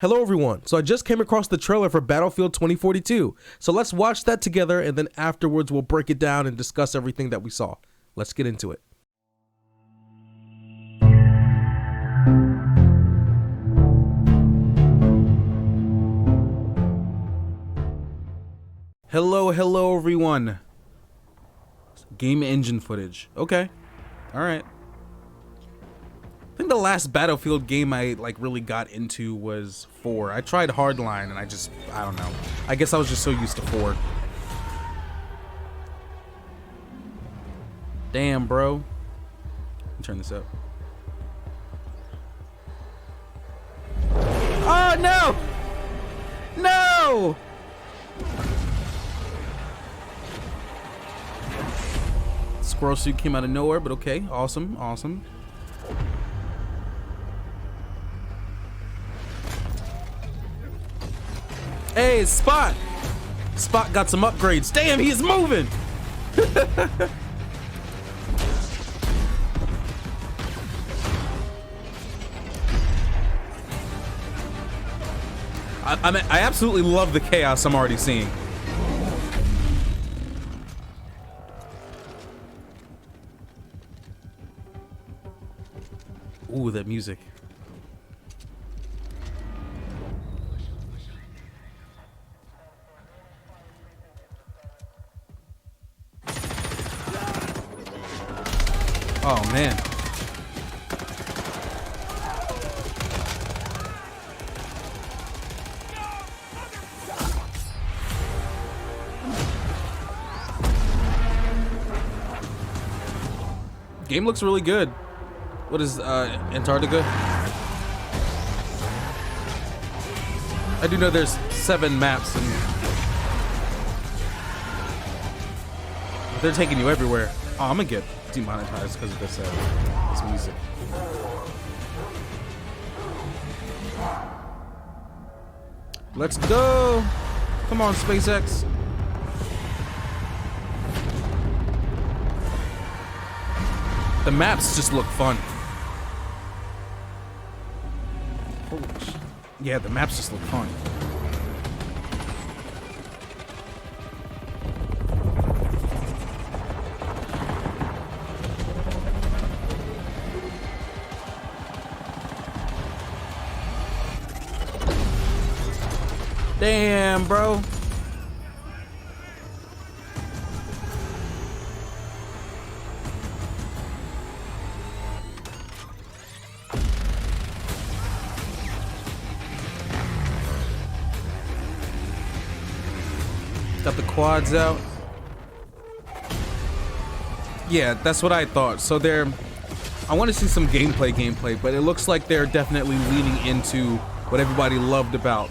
Hello everyone, so I just came across the trailer for Battlefield 2042, so let's watch that together and then afterwards we'll break it down and discuss everything that we saw. Let's get into it. Hello everyone. Game engine footage, okay, alright. I think the last Battlefield game I really got into was 4. I tried Hardline and I don't know. I guess I was just so used to 4. Damn, bro. Let me turn this up. Oh, no! No! Squirrel suit came out of nowhere, but okay. Awesome, awesome. Hey, Spot! Spot got some upgrades. Damn, he's moving! I absolutely love the chaos I'm already seeing. Ooh, that music. Oh man. Game looks really good. What is Antarctica? I do know there's 7 maps and they're taking you everywhere. Oh, I'm gonna get demonetized because of this music. Let's go! Come on, SpaceX. The maps just look fun. Holy shit. Yeah, the maps just look fun. Damn, bro. Got the quads out. Yeah, that's what I thought. So I want to see some gameplay, but it looks like they're definitely leaning into what everybody loves about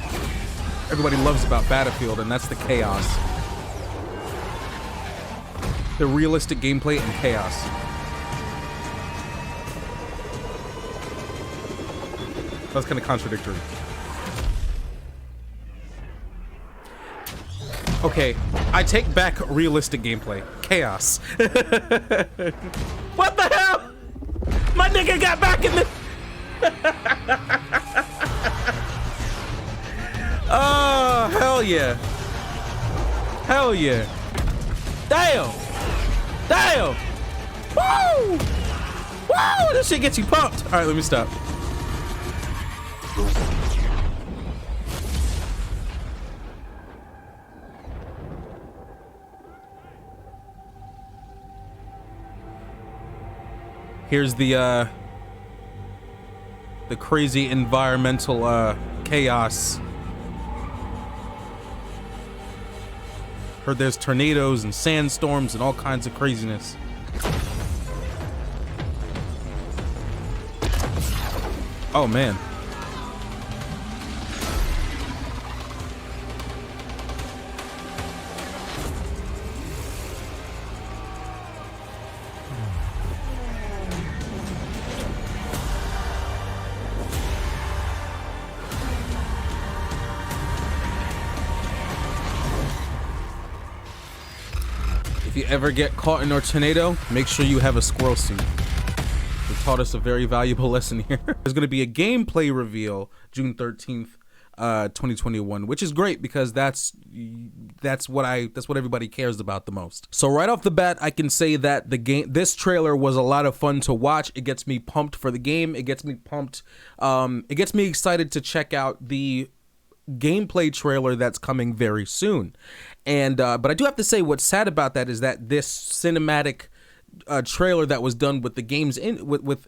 Battlefield, and that's the chaos. The realistic gameplay and chaos. That's kind of contradictory. Okay, I take back realistic gameplay. Chaos. What the hell? My nigga got back in the... Oh, hell yeah. Hell yeah. Damn. Damn. Woo! Woo! This shit gets you pumped. All right, let me stop. Here's the crazy environmental chaos. Heard there's tornadoes and sandstorms and all kinds of craziness. Oh man. If you ever get caught in a tornado, make sure you have a squirrel suit. They taught us a very valuable lesson here. There's going to be a gameplay reveal June 13th 2021, which is great because that's what everybody cares about the most. So right off the bat, I can say that this trailer was a lot of fun to watch. It gets me pumped for the game. It gets me pumped. It gets me excited to check out the gameplay trailer that's coming very soon. And but I do have to say, what's sad about that is that this cinematic trailer that was done with the game's with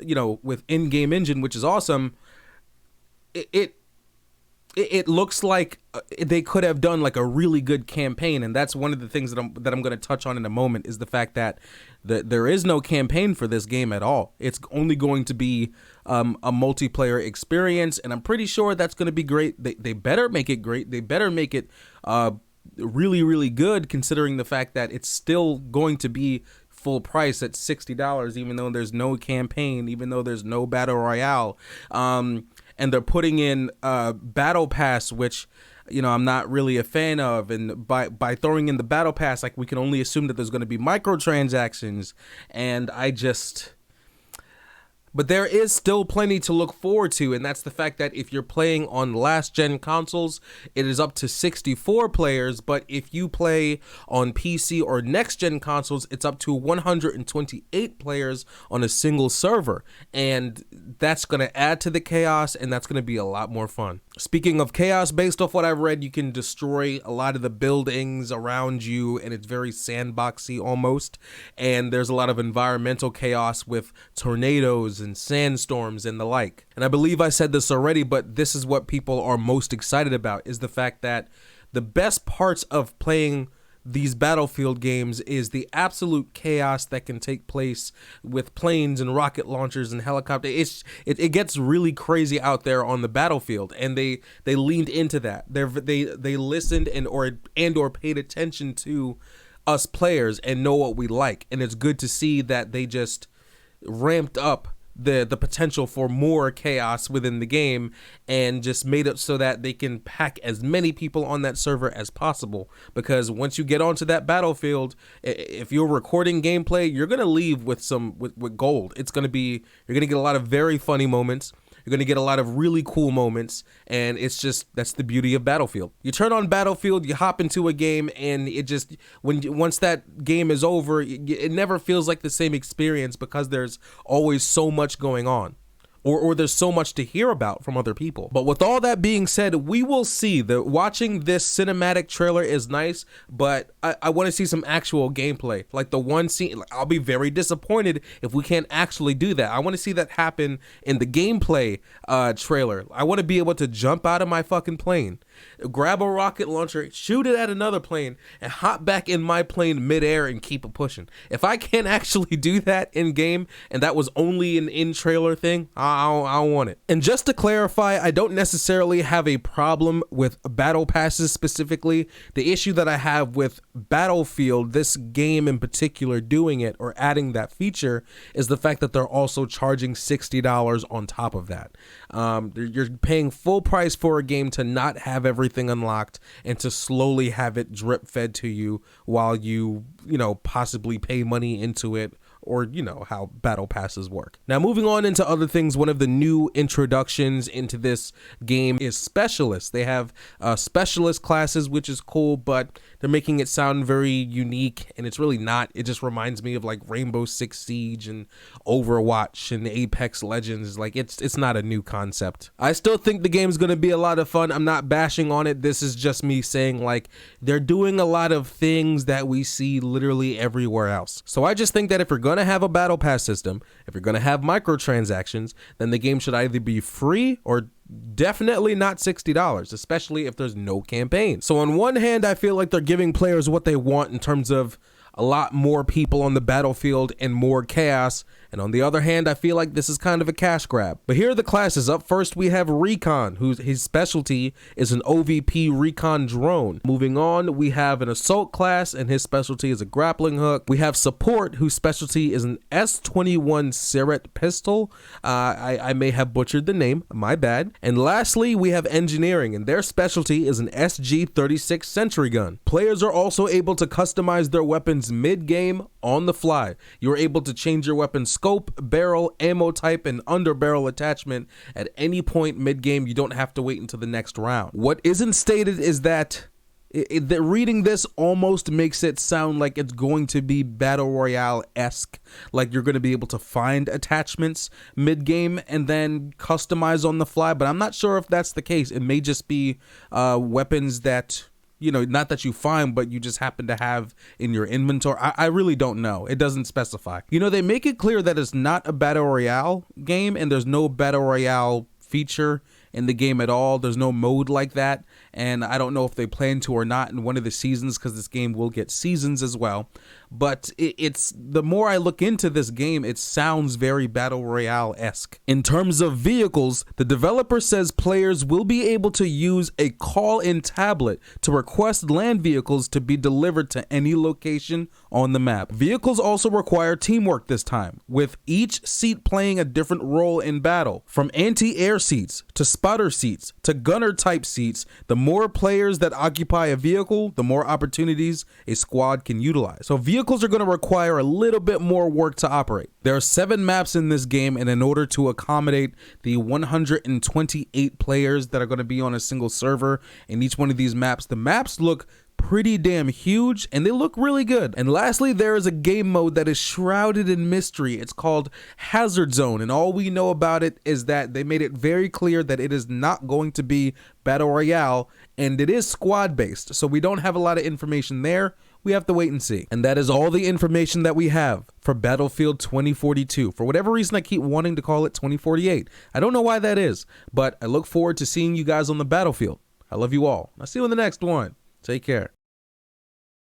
in-game engine, which is awesome. It looks like they could have done like a really good campaign, and that's one of the things that I'm going to touch on in a moment, is the fact that there is no campaign for this game at all. It's only going to be a multiplayer experience, and I'm pretty sure that's going to be great. They better make it great. They better make it really, really good, considering the fact that it's still going to be full price at $60, even though there's no campaign, even though there's no battle royale. And they're putting in battle pass, which, I'm not really a fan of. And by throwing in the battle pass, like, we can only assume that there's going to be microtransactions. And but there is still plenty to look forward to, and that's the fact that if you're playing on last-gen consoles, it is up to 64 players, but if you play on PC or next-gen consoles, it's up to 128 players on a single server, and that's going to add to the chaos, and that's going to be a lot more fun. Speaking of chaos, based off what I've read, you can destroy a lot of the buildings around you, and it's very sandboxy almost, and there's a lot of environmental chaos with tornadoes and sandstorms and the like. And I believe I said this already, but this is what people are most excited about, is the fact that the best parts of playing these Battlefield games is the absolute chaos that can take place with planes and rocket launchers and helicopters. It gets really crazy out there on the battlefield, and they leaned into that. They listened and or paid attention to us players and know what we like, and it's good to see that they just ramped up the potential for more chaos within the game and just made it so that they can pack as many people on that server as possible. Because once you get onto that battlefield, if you're recording gameplay, you're gonna leave with gold. You're gonna get a lot of very funny moments. You're going to get a lot of really cool moments, and that's the beauty of Battlefield. You turn on Battlefield, you hop into a game, and once that game is over, it never feels like the same experience, because there's always so much going on. Or there's so much to hear about from other people. But with all that being said, we will see. Watching this cinematic trailer is nice, but I want to see some actual gameplay. Like the one scene, I'll be very disappointed if we can't actually do that. I want to see that happen in the gameplay trailer. I want to be able to jump out of my fucking plane, grab a rocket launcher, shoot it at another plane, and hop back in my plane midair and keep it pushing. If I can't actually do that in game, and that was only an in-trailer thing, I don't want it. And just to clarify, I don't necessarily have a problem with battle passes specifically. The issue that I have with Battlefield, this game in particular, doing it or adding that feature, is the fact that they're also charging $60 on top of that. You're paying full price for a game to not have everything unlocked and to slowly have it drip fed to you while you possibly pay money into it, or how battle passes work. Now, moving on into other things, one of the new introductions into this game is specialists. They have specialist classes, which is cool, but they're making it sound very unique, and it's really not. It just reminds me of like Rainbow Six Siege and Overwatch and Apex Legends. Like it's not a new concept. I still think the game's gonna be a lot of fun. I'm not bashing on it. This is just me saying, like, they're doing a lot of things that we see literally everywhere else. So I just think that if you're gonna have a battle pass system, if you're gonna have microtransactions, then the game should either be free or definitely not $60, especially if there's no campaign. So on one hand, I feel like they're giving players what they want in terms of a lot more people on the battlefield and more chaos. And on the other hand, I feel like this is kind of a cash grab. But here are the classes. Up first, we have Recon, his specialty is an OVP recon drone. Moving on, we have an Assault class, and his specialty is a grappling hook. We have Support, whose specialty is an S21 Syrett pistol. I may have butchered the name, my bad. And lastly, we have Engineering, and their specialty is an SG-36 sentry gun. Players are also able to customize their weapons mid-game on the fly. You're able to change your weapon scope, barrel, ammo type, and underbarrel attachment at any point mid-game. You don't have to wait until the next round. What isn't stated is that reading this almost makes it sound like it's going to be Battle Royale-esque, like you're going to be able to find attachments mid-game and then customize on the fly, but I'm not sure if that's the case. It may just be weapons that, you know, not that you find, but you just happen to have in your inventory. I really don't know. It doesn't specify. You know, they make it clear that it's not a Battle Royale game and there's no Battle Royale feature in the game at all. There's no mode like that, and I don't know if they plan to or not in one of the seasons, because this game will get seasons as well. But it's the more I look into this game, it sounds very Battle Royale-esque. In terms of vehicles, the developer says players will be able to use a call-in tablet to request land vehicles to be delivered to any location on the map. Vehicles also require teamwork this time, with each seat playing a different role in battle. From anti-air seats to spotter seats to gunner type seats, the more players that occupy a vehicle, the more opportunities a squad can utilize. So vehicles are going to require a little bit more work to operate. There are 7 maps in this game, and in order to accommodate the 128 players that are going to be on a single server in each one of these maps, the maps look pretty damn huge and they look really good. And lastly, there is a game mode that is shrouded in mystery. It's called Hazard Zone, and all we know about it is that they made it very clear that it is not going to be Battle Royale, and it is squad based, so we don't have a lot of information there. We have to wait and see. And that is all the information that we have for Battlefield 2042. For whatever reason, I keep wanting to call it 2048. I don't know why that is, but I look forward to seeing you guys on the battlefield. I love you all. I'll see you in the next one. Take care.